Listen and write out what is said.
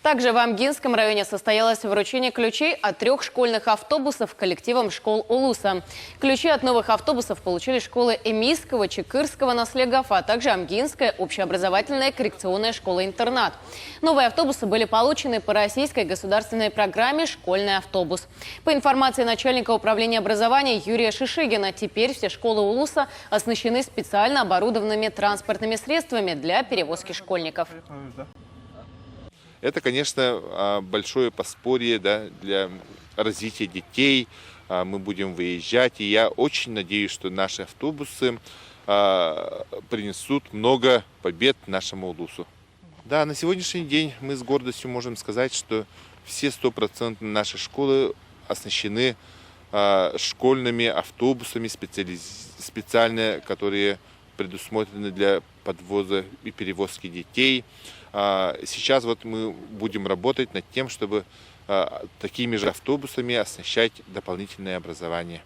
Также в Амгинском районе состоялось вручение ключей от 3 школьных автобусов коллективам школ Улуса. Ключи от новых автобусов получили школы Эмийского, Чекырского наслегов, а также Амгинская общеобразовательная коррекционная школа-интернат. Новые автобусы были получены по российской государственной программе «Школьный автобус». По информации начальника управления образования Юрия Шишигина, теперь все школы Улуса оснащены специально оборудованными транспортными средствами для перевозки школьников. Это, конечно, большое подспорье, да, для развития детей. Мы будем выезжать, и я очень надеюсь, что наши автобусы принесут много побед нашему Улусу. Да, на сегодняшний день мы с гордостью можем сказать, что все 100% нашей школы оснащены школьными автобусами специальные, которые предусмотрены для подвоза и перевозки детей. Сейчас вот мы будем работать над тем, чтобы такими же автобусами оснащать дополнительное образование.